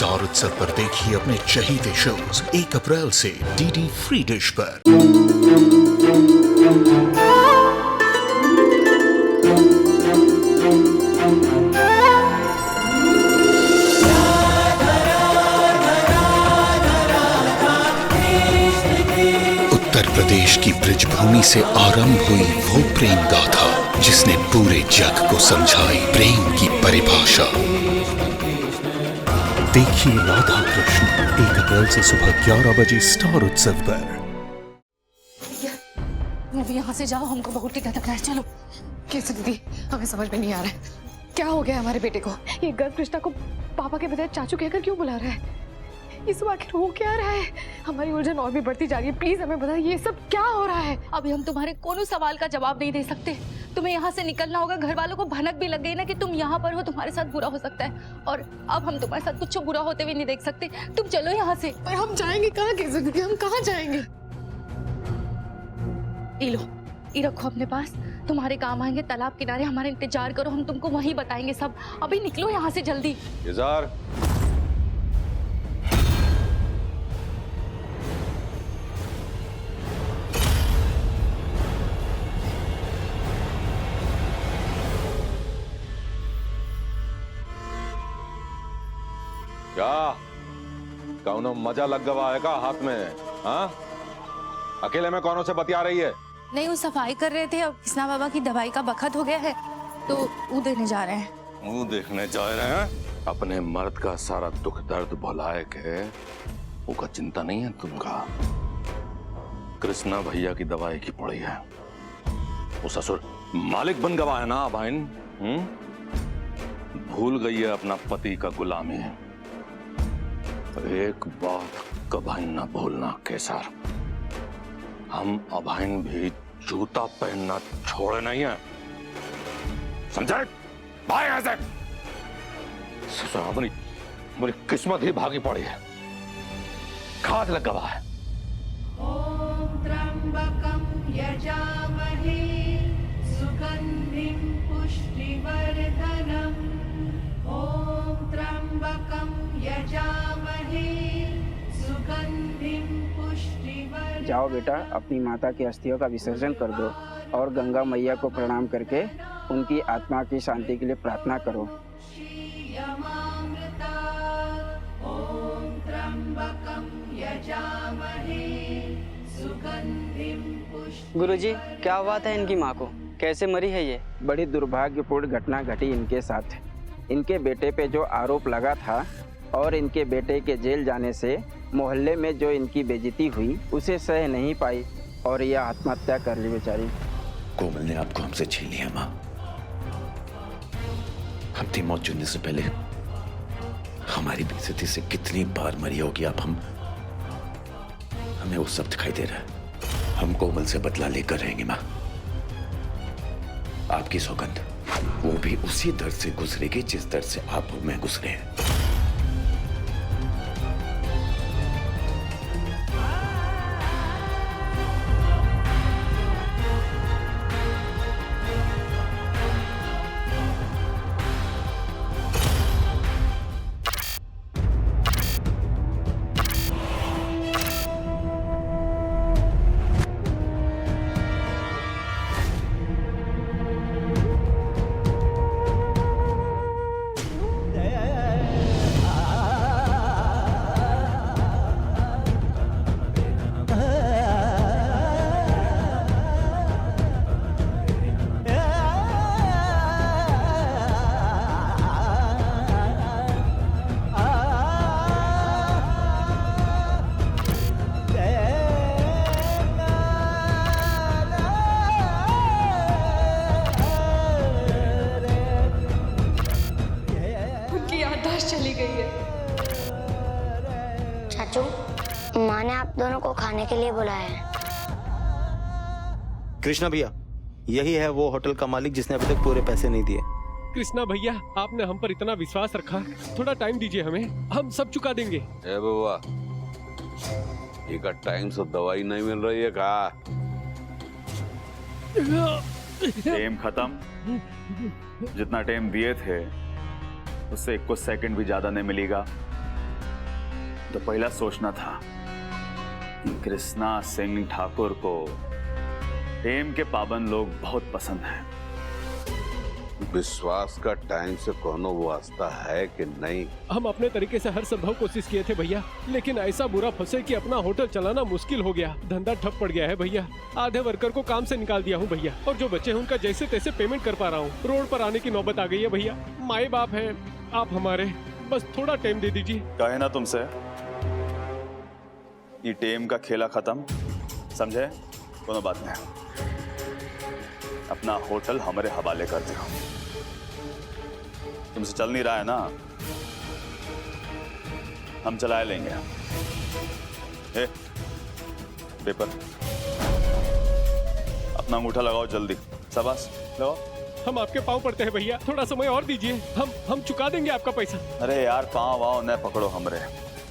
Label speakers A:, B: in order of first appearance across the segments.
A: Star उत्सव पर देखिए अपने चहीते शोज 1 अप्रैल से डीडी फ्री डिश पर। उत्तर प्रदेश की ब्रजभूमि से आरंभ हुई वो प्रेम गाथा जिसने पूरे जग को समझाई प्रेम की परिभाषा। देखिए राधा कृष्ण 1 अप्रैल से सुबह 11 बजे स्टार उत्सव पर।
B: अभी यहाँ से जाओ, हमको बहुत टिका तक है। चलो। कैसे दीदी, हमें समझ में नहीं आ रहा है क्या हो गया हमारे बेटे को। ये गर्भ कृष्णा को पापा के बजाय चाचू कहकर क्यों बुला रहा है? ये सब आखिर हो क्या रहा है? हमारी उलझन और भी बढ़ती जा रही है। प्लीज हमें बताइए ये सब क्या हो रहा है।
C: अभी हम तुम्हारे कोनो सवाल का जवाब नहीं दे सकते। तुम्हें यहाँ से निकलना होगा। घर वालों को भनक भी लग गई ना कि तुम यहाँ पर हो, तुम्हारे साथ बुरा हो सकता है। और अब हम तुम्हारे साथ कुछ बुरा होते हुए नहीं देख सकते। तुम चलो यहाँ से।
B: पर हम जाएंगे कहाँ? कैसे दीदी, हम कहाँ जाएंगे?
C: ये लो, ये रखो अपने पास, तुम्हारे काम आएंगे। तालाब किनारे हमारा इंतजार करो, हम तुमको वहीं बताएंगे सब। अभी निकलो यहाँ से जल्दी।
D: क्या कौनो मजा लग गवा है का हाथ में? हाँ, अकेले में कौनों से बतिया रही है?
C: नहीं, वो सफाई कर रहे थे। अब कृष्णा बाबा की दवाई का बखत हो गया है तो वो देने जा रहे हैं।
D: मुंह देखने जा रहे हैं? अपने मर्द का सारा दुख दर्द भुलाए के वो का चिंता नहीं है तुमका? कृष्णा भैया की दवाई की पड़ी है। वो ससुर मालिक बन गवा है ना बहन। भूल गई है अपना पति का गुलामी। एक बात कभी न भूलना केसर, हम अभाइन भी जूता पहनना छोड़े नहीं है, समझे? भाई ऐसे अपनी मेरी किस्मत ही भागी पड़ी है, खाद लग गवा है।
E: ओम त्र्यंबकं यजामहे सुगंधिं पुष्टिवर्धनम्। ओम त्र्यंबकं यजामहे सुगंधिं पुष्टिवर्धनम्।
F: जाओ बेटा, अपनी माता की अस्थियों का विसर्जन कर दो और गंगा मैया को प्रणाम करके उनकी आत्मा की शांति के लिए प्रार्थना करो।
E: ओम त्र्यंबकं यजामहे सुगंधिं पुष्टिवर्धनम्।
G: गुरुजी, क्या हुआ था इनकी माँ को? कैसे मरी है ये?
F: बड़ी दुर्भाग्यपूर्ण घटना घटी इनके साथ। इनके बेटे पे जो आरोप लगा था और इनके बेटे के जेल जाने से मोहल्ले में जो इनकी बेइज्जती हुई उसे सह नहीं पाई और यह आत्महत्या कर ली बेचारी।
H: कोमल ने आपको हमसे छीन लिया माँ। अपनी मौत चुनने से पहले हमारी बेइज्जती से कितनी बार मरी होगी आप। हमें वो सब दिखाई दे रहा है। हम कोमल से बदला लेकर रहेंगे माँ। आपकी सौगंध, वो भी उसी दर्द से गुजरेगी जिस दर्द से आप और मैं गुजरे हैं।
B: चली गई है।
I: चाचू, माँ ने आप दोनों को खाने के लिए बुलाया है।
J: कृष्णा भैया, यही है वो होटल का मालिक जिसने अभी तक पूरे पैसे नहीं दिए।
K: कृष्णा भैया, आपने हम पर इतना विश्वास रखा, थोड़ा टाइम दीजिए हमें, हम सब चुका देंगे।
D: ए बाबा, ये का टाइम से दवाई नहीं मिल रही है का?
L: टाइम खत्म। जितना टाइम दिए थे उससे कुछ सेकंड भी ज्यादा नहीं मिलेगा। तो पहला सोचना था कि कृष्णा सिंह ठाकुर को टेम के पाबंद लोग बहुत पसंद हैं।
M: विश्वास का टाइम से कोनो वास्ता है कि नहीं?
K: हम अपने तरीके से हर संभव कोशिश किए थे भैया, लेकिन ऐसा बुरा फंसे कि अपना होटल चलाना मुश्किल हो गया। धंधा ठप पड़ गया है भैया। आधे वर्कर को काम से निकाल दिया हूँ भैया, और जो बच्चे हैं उनका जैसे तैसे पेमेंट कर पा रहा हूँ। रोड पर आने की नौबत आ गई है भैया। माए बाप हैं आप हमारे, बस थोड़ा टाइम दे दीजिए।
L: कहे ना तुमसे, ये टेम का खेला खत्म, समझे? कोनो बात नहीं, अपना होटल हमारे हवाले कर दो। तुमसे चल नहीं रहा है ना, हम चला लेंगे। ए, पेपर अपना अंगूठा लगाओ जल्दी, शाबाश लगाओ।
K: हम आपके पाँव पड़ते हैं भैया, थोड़ा समय और दीजिए, हम चुका देंगे आपका पैसा।
L: अरे यार पाँव वाव न पकड़ो हमरे,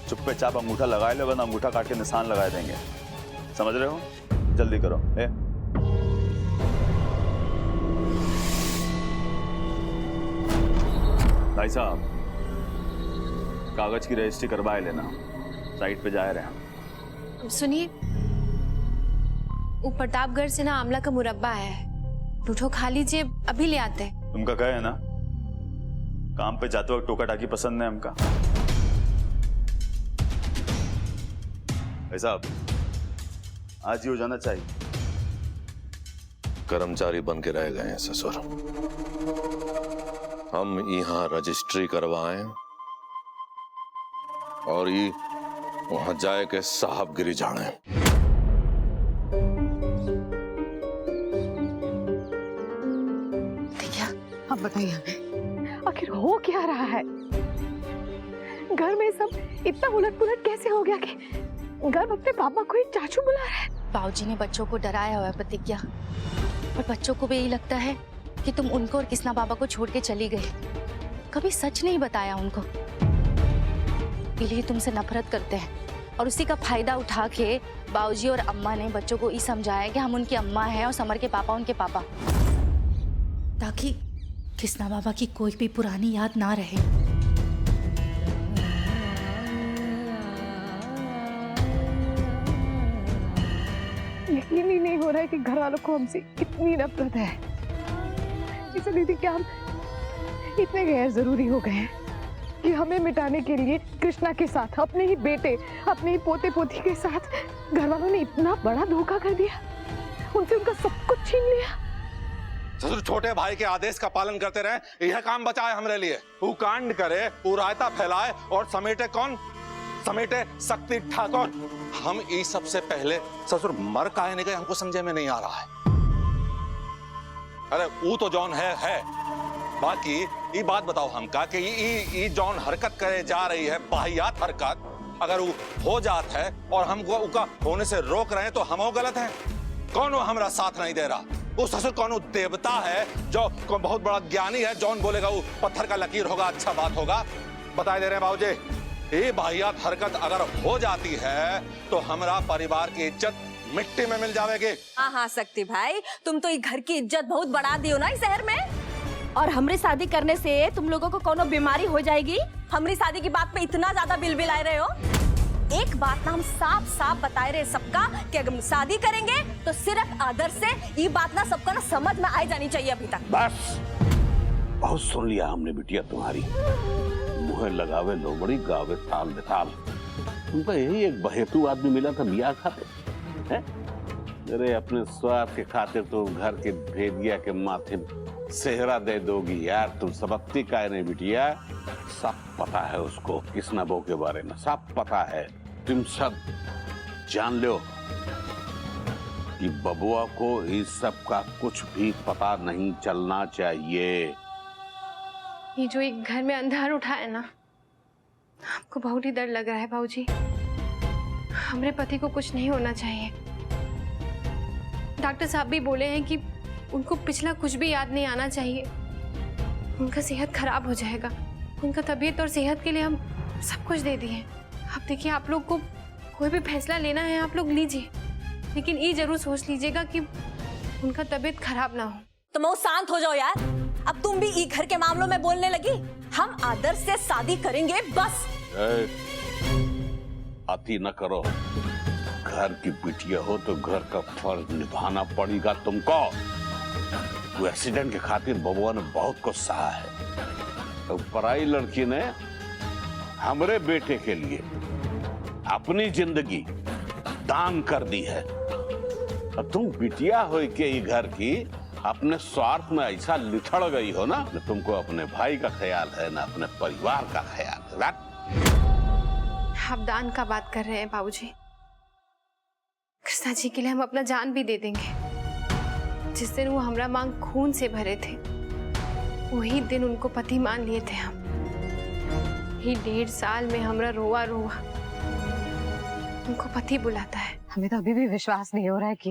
L: चुप्पे चाप अंगूठा लगाए लो, वरना अंगूठा काट के निशान लगा देंगे। समझ रहे हो? जल्दी करो। भाई साहब, कागज की रजिस्ट्री करवाए लेना, साइट पे जा रहे हैं।
N: सुनिए, वो प्रतापगढ़ से ना आंवला का मुरब्बा है, टूठो खा लीजिए, अभी ले आते हैं।
L: तुमका कहे है ना, काम पे जाते वक्त टोका टाकी पसंद है हमका। भाई साहब, आज ही हो जाना चाहिए।
D: कर्मचारी बन के रह गए हैं ससुर। हम यहाँ रजिस्ट्री करवाएं और ये वहां जाए के साहबगिरी जाने।
B: भैया अब बताइए हमें, आखिर हो क्या रहा है? घर में सब इतना उलट पुलट कैसे हो गया कि घर अपने पापा को ही चाचू बुला रहा है?
C: बाबूजी ने बच्चों को डराया हुआ है प्रतिज्ञा, और बच्चों को भी यही लगता है कि तुम उनको और कृष्णा बाबा को छोड़ के चली गई। कभी सच नहीं बताया उनको, इसलिए तुमसे नफरत करते हैं। और उसी का फायदा उठा के बाबूजी और अम्मा ने बच्चों को ये समझाया कि हम उनकी अम्मा हैं और समर के पापा उनके पापा, ताकि कृष्णा बाबा की कोई भी पुरानी याद ना रहे।
B: यकीन ही नहीं हो रहा है कि घर वालों को हमसे कितनी नफरत है। इसे दीदी, क्या हम इतने गैर जरूरी हो गए हैं कि हमें मिटाने के लिए कृष्णा के साथ, अपने ही बेटे, अपने ही पोते पोती के साथ घर वालों ने इतना बड़ा धोखा कर दिया, उनसे उनका सब कुछ छीन लिया।
O: ससुर छोटे भाई के आदेश का पालन करते रहे, यह काम बचाए हमारे लिए। वो कांड करे, वो रायता फैलाए, और समेटे कौन? समेटे शक्ति ठाकुर। हम इस सबसे पहले ससुर मर काहे नहीं गए, हमको समझे में नहीं आ रहा है। अरे वो तो जॉन है। बाकी ये बात बताओ हमका कि ये जॉन हरकत करे जा रही है, बाहियात हरकत, अगर वो हो जात है और हमको उका होने से रोक रहे हैं तो हम गलत हैं। कौन हमारा साथ नहीं दे रहा? वो ससुर कौन देवता है जो बहुत बड़ा ज्ञानी है, जॉन बोलेगा वो पत्थर का लकीर होगा, अच्छा बात होगा। बता दे रहे हैं बाबूजी, ये बाहियात हरकत अगर हो जाती है तो हमारा परिवार की इज्जत मिट्टी में मिल जाएगी।
P: हाँ शक्ति भाई, तुम तो ये घर की इज्जत बहुत बढ़ा दियो ना इस शहर में। और हमरी शादी करने से तुम लोगों को कोनो बीमारी हो जाएगी? हमरी शादी की बात पे इतना ज्यादा बिल आए रहे हो। एक बात ना हम साफ साफ बताए रहे सबका कि अगर हम शादी करेंगे तो सिर्फ आदर से। ये बात ना सबका ना समझ में आ जानी चाहिए अभी तक।
M: बस बहुत सुन लिया हमने बिटिया तुम्हारी। मुँह लगावे लोमड़ी, गावे ताल बेताल। तुमको यही एक बहेतु आदमी मिला था बिया खाते हैं? अरे अपने स्वार्थ के खातिर तो घर के भेदिया के माथे सेहरा दे दोगी यार। तुम सबकती काहे नहीं बिटिया? सब पता है उसको कृष्णा बहू के बारे में, सब पता है। तुम सब जान लो कि बबुआ को इस सब का कुछ भी पता नहीं चलना चाहिए।
N: ये जो एक घर में अंधार उठा है ना, हमको बहुत ही डर लग रहा है बाबूजी। हमारे पति को कुछ नहीं होना चाहिए। डॉक्टर साहब भी बोले हैं कि उनको पिछला कुछ भी याद नहीं आना चाहिए, उनका सेहत खराब हो जाएगा। उनका तबीयत और सेहत के लिए हम सब कुछ दे दिए। अब देखिए, आप लोग को कोई भी फैसला लेना है आप लोग लीजिए, लेकिन ये जरूर सोच लीजिएगा कि उनका तबीयत खराब ना हो।
P: तुम शांत हो जाओ यार, अब तुम भी ई घर के मामलों में बोलने लगी। हम आदर से शादी करेंगे बस।
M: आती न करो। घर की बिटिया हो तो घर का फर्ज निभाना पड़ेगा तुमको। वो एक्सीडेंट के खातिर बबुआ ने बहुत कुछ सहा है। तो पराई लड़की ने हमरे बेटे के लिए अपनी जिंदगी दान कर दी है। अब तुम बिटिया हो के ये घर की अपने स्वार्थ में ऐसा लिथड़ गई हो ना, न तुमको अपने भाई का ख्याल है ना अपने परिवार का ख्याल है।
N: आप दान का बात कर रहे हैं बाबूजी। कृष्णा जी के लिए हम अपना जान भी दे देंगे। जिस दिन वो हमरा मांग खून से भरे थे, वही दिन उनको पति मान लिए थे हम। ही 1.5 साल में हमरा रोआ रोआ उनको पति बुलाता है।
B: हमें तो अभी भी विश्वास नहीं हो रहा है कि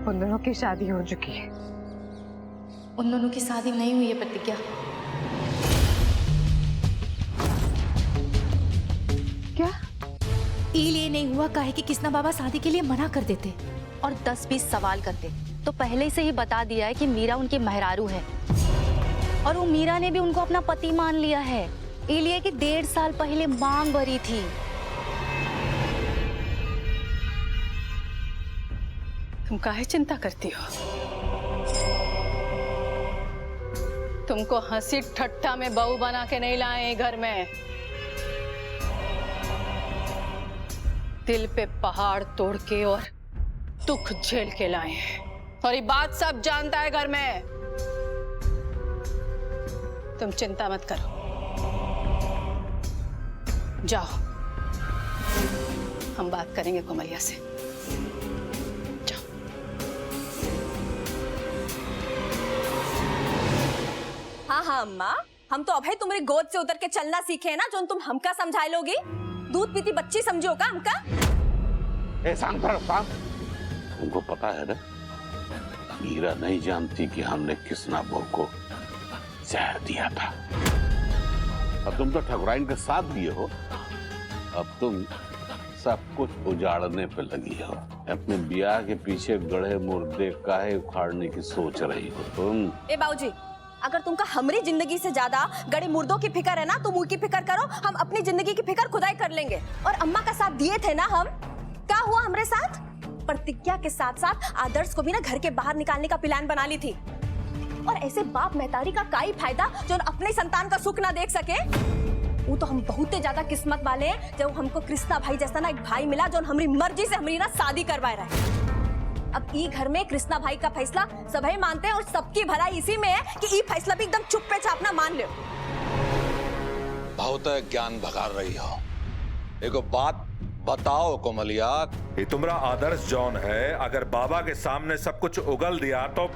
B: उन दोनों की शादी हो चुकी है।
C: उन दोनों की शादी नहीं हुई है प्रतिज्ञा।
B: क्या?
C: इसलिए नहीं हुआ काहे कि कृष्णा बाबा शादी के लिए मना कर देते और 10-20 सवाल करते, तो पहले से ही बता दिया है कि मीरा उनकी मेहरारू है और वो मीरा ने भी उनको अपना पति मान लिया है। इसलिए कि 1.5 साल पहले मांग भरी थी।
Q: तुम काहे चिंता करती हो? तुमको हंसी ठट्ठा में बहू बना के नहीं लाए घर में। दिल पे पहाड़ तोड़ के और दुख झेल के लाए हैं, और ये बात सब जानता है घर में। तुम चिंता मत करो, जाओ हम बात करेंगे कोमलिया से।
P: हाँ हाँ अम्मा, हम तो अभय तुम्हारी गोद से उतर के चलना सीखे हैं ना, जो तुम हमका समझाए लोगी। दूध पीती बच्ची समझो का हमका?
M: ए शांत रहो, शांत। तुमको पता है ना, मीरा नहीं जानती कि हमने कृष्णा बहू को जहर दिया था। अब तुम तो ठकुराइन के साथ दिए हो। अब तुम सब कुछ उजाड़ने पे लगी हो। अपने ब्याह के पीछे गड़े मुर्दे काहे उखाड़ने की सोच रही हो तुम।
P: ए बाबूजी, अगर तुमका हमारी जिंदगी से ज्यादा गड़े मुर्दों की फिक्र है ना, तुम उनकी फिक्र करो। हम अपनी जिंदगी की फिक्र खुदाई कर लेंगे। और अम्मा का साथ दिए थे ना हम, क्या हुआ हमारे साथ? प्रतिज्ञा के साथ साथ आदर्श को भी ना घर के बाहर निकालने का प्लान बना ली थी। और ऐसे बाप महतारी का काई फायदा जो अपने संतान का सुख ना देख सके। वो तो हम बहुत ज्यादा किस्मत वाले हैं जब हमको कृष्णा भाई जैसा ना एक भाई मिला जो हमारी मर्जी से हमारी ना शादी करवा रहा है। अब ई घर में कृष्णा भाई का फैसला सभी मानते हैं और सबकी भलाई इसी में है कि ई फैसला भी एकदम चुप्पे चापना मान लो।
O: बहुत ज्ञान भगार रही हो। एक बात बताओ कोमलिया,
R: ये तुम्हारा आदर्श जौन है, अगर बाबा के सामने सब कुछ उगल दिया तो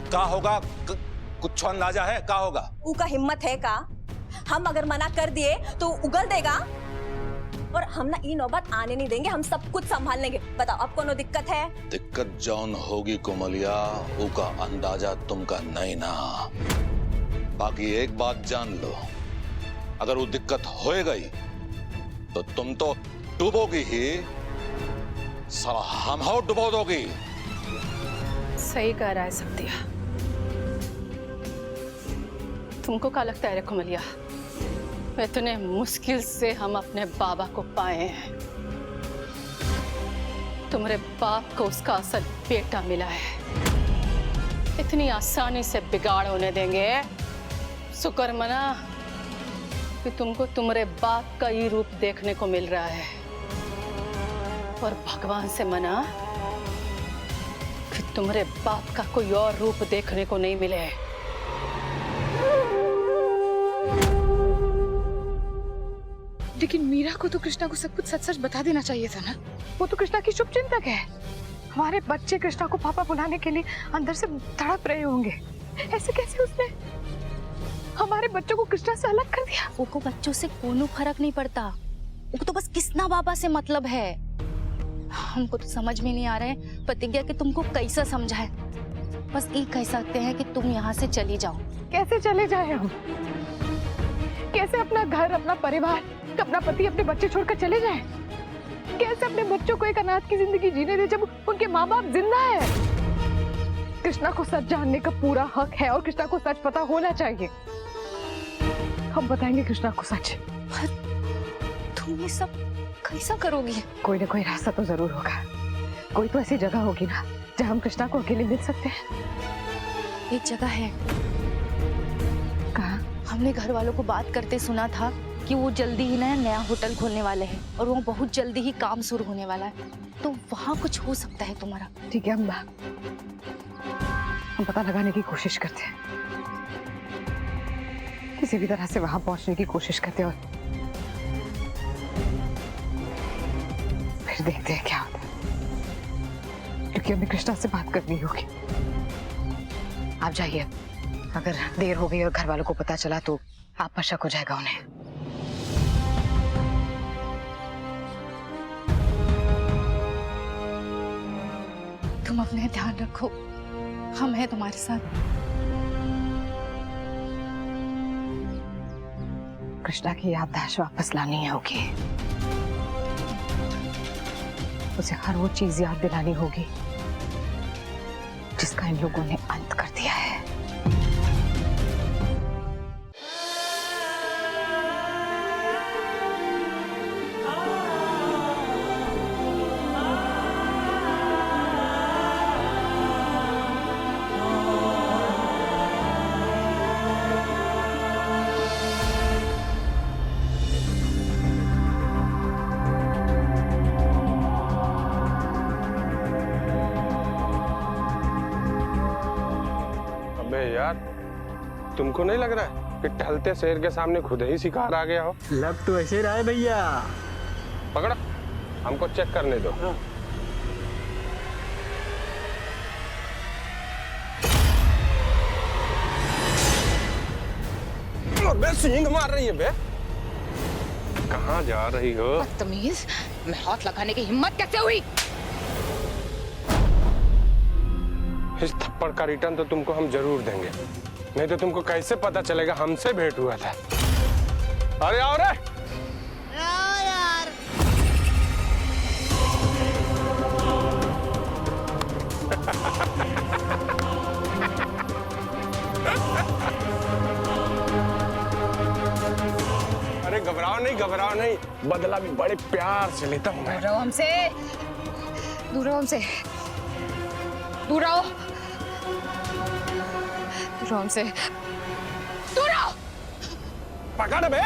O: क्या होगा? कुछ अंदाजा है क्या होगा?
P: उनका हिम्मत है का? हम अगर मना कर दिए तो उगल देगा और हम ना ये नौबत आने नहीं देंगे। हम सब कुछ संभाल लेंगे। बताओ अब कोनो दिक्कत है?
O: दिक्कत जौन होगी कोमलिया, उसका अंदाजा तुमका नहीं ना। बाकी एक बात जान लो, अगर वो दिक्कत हो गई तो तुम तो डूबोगी ही, साला हम हो डुबो दोगी।
Q: सही कह रहा है सत्या। तुमको क्या लगता है रे कोमलिया, इतने मुश्किल से हम अपने बाबा को पाए हैं। तुम्हारे बाप को उसका असल बेटा मिला है। इतनी आसानी से बिगाड़ होने देंगे? शुक्र मना कि तुमको तुम्हारे बाप का ही रूप देखने को मिल रहा है, और भगवान से मना कि तुम्हारे बाप का कोई और रूप देखने को नहीं मिले।
B: लेकिन मीरा को तो कृष्णा को सब कुछ सच सच बता देना चाहिए था ना। वो तो कृष्णा की शुभचिंतक है। हमारे बच्चे कृष्णा को पापा बुलाने के लिए अंदर से तड़प रहे होंगे। ऐसे कैसे उसने हमारे बच्चों को कृष्णा से अलग कर दिया?
C: वो को बच्चों से कोनो फर्क नहीं पड़ता। वो तो बस कृष्णा बाबा से मतलब है। हमको तो समझ में नहीं आ रहा है प्रतिज्ञा कि तुमको कैसा समझाए। बस ये कह सकते हैं कि तुम यहाँ से चली जाओ।
B: कैसे चले जाए हम? कैसे अपना घर, अपना परिवार, अपना पति, अपने बच्चे छोड़कर चले जाएं? कैसे अपने बच्चों को एक अनाथ की जिंदगी जीने दे जब उनके माँ बाप जिंदा है? कृष्णा को सच जानने का पूरा हक है और कृष्णा को सच पता होना चाहिए। हम बताएंगे कृष्णा को सच।
C: तुम ये सब कैसा करोगी?
B: कोई ना कोई रास्ता तो जरूर होगा। कोई तो ऐसी जगह होगी ना जहाँ हम कृष्णा को अकेले मिल सकते हैं।
C: एक जगह है।
B: कहाँ?
C: हमने घर वालों को बात करते सुना था कि वो जल्दी ही नया होटल खोलने वाले हैं और वो बहुत जल्दी ही काम शुरू होने वाला है, तो वहाँ कुछ हो सकता है तुम्हारा।
B: ठीक है अम्बा, हम पता लगाने की कोशिश करते हैं, किसी भी तरह से वहां पहुंचने की कोशिश करते हैं और फिर देखते हैं क्या होता है, क्योंकि हमें कृष्णा से बात करनी होगी। आप जाइए, अगर देर हो गई और घर वालों को पता चला तो आप पर शक हो जाएगा उन्हें।
C: तुम अपने ध्यान रखो, हम हैं तुम्हारे साथ।
B: कृष्णा की याददाश्त वापस लानी होगी, उसे हर वो चीज याद दिलानी होगी जिसका इन लोगों ने अंत कर दिया है।
S: यार, तुमको नहीं लग रहा है कि टहलते शेर के सामने खुद ही शिकार आ गया हो?
G: लग तो ऐसे रहा है भैया।
S: पकड़ा, हमको चेक करने दो। बे सींग मार रही है बे। कहाँ जा रही हो?
B: बदतमीज, मैं हाथ लगाने की हिम्मत कैसे हुई?
S: इस थप्पड़ का रिटर्न तो तुमको हम जरूर देंगे, नहीं तो तुमको कैसे पता चलेगा हमसे भेंट हुआ था। अरे आओ रे।
P: यार
S: अरे घबराओ नहीं, बदला भी बड़े प्यार से लेता हूँ मैं।
B: दूर रहो हमसे, दूर रहो हमसे, दूर रहो, दूर रहो हमसे, दूर रहो।
S: पकड़ बे।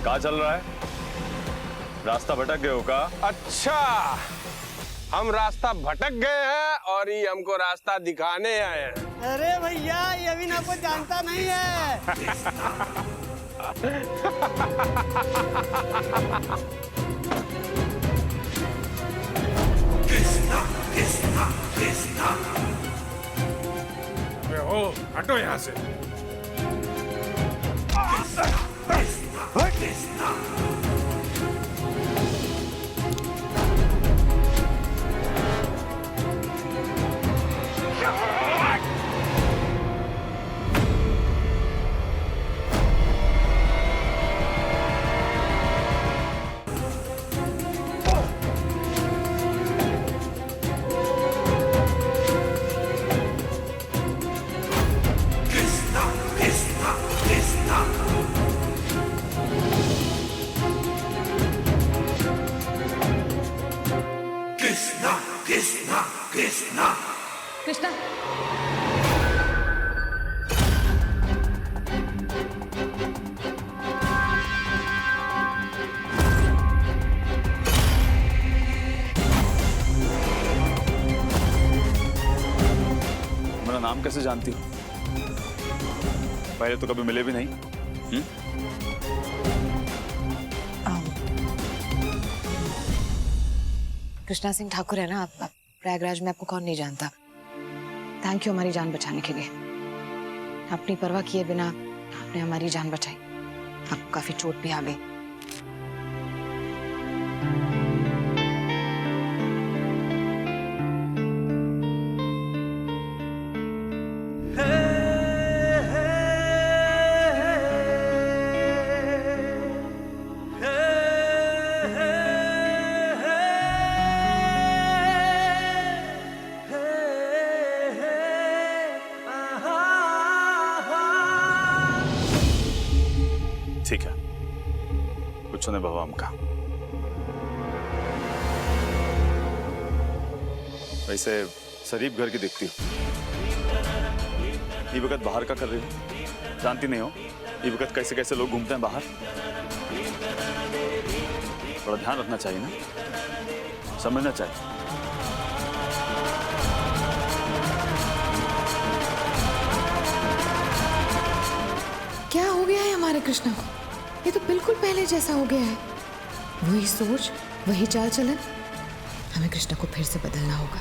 L: कहाँ चल रहा है? रास्ता भटक गए हो का?
S: अच्छा, हम रास्ता भटक गए हैं और ये हमको रास्ता दिखाने आए हैं।
G: अरे भैया, ये अभी ना को जानता नहीं है।
R: कृष्णा कृष्णा कृष्णा। ओ, हटो यहाँ से। कृष्णा
B: कृष्णा, कृष्णा,
L: मेरा नाम कैसे जानती हो? पहले तो कभी मिले भी नहीं।
B: कृष्णा सिंह ठाकुर है ना आप? प्रयागराज में आपको कौन नहीं जानता। थैंक यू हमारी जान बचाने के लिए। अपनी परवाह किए बिना आपने हमारी जान बचाई। आपको काफी चोट भी आ गई।
L: कुछ नहीं बाबा हमका। वैसे शरीफ घर की दिखती हो। ये वक्त बाहर का कर रही हो, जानती नहीं हो ये वक्त कैसे कैसे लोग घूमते हैं बाहर। थोड़ा ध्यान रखना चाहिए ना, समझना चाहिए।
B: क्या हो गया है हमारे कृष्णा को? ये तो बिल्कुल पहले जैसा हो गया है। वही सोच, वही चाल चलन। हमें कृष्णा को फिर से बदलना होगा।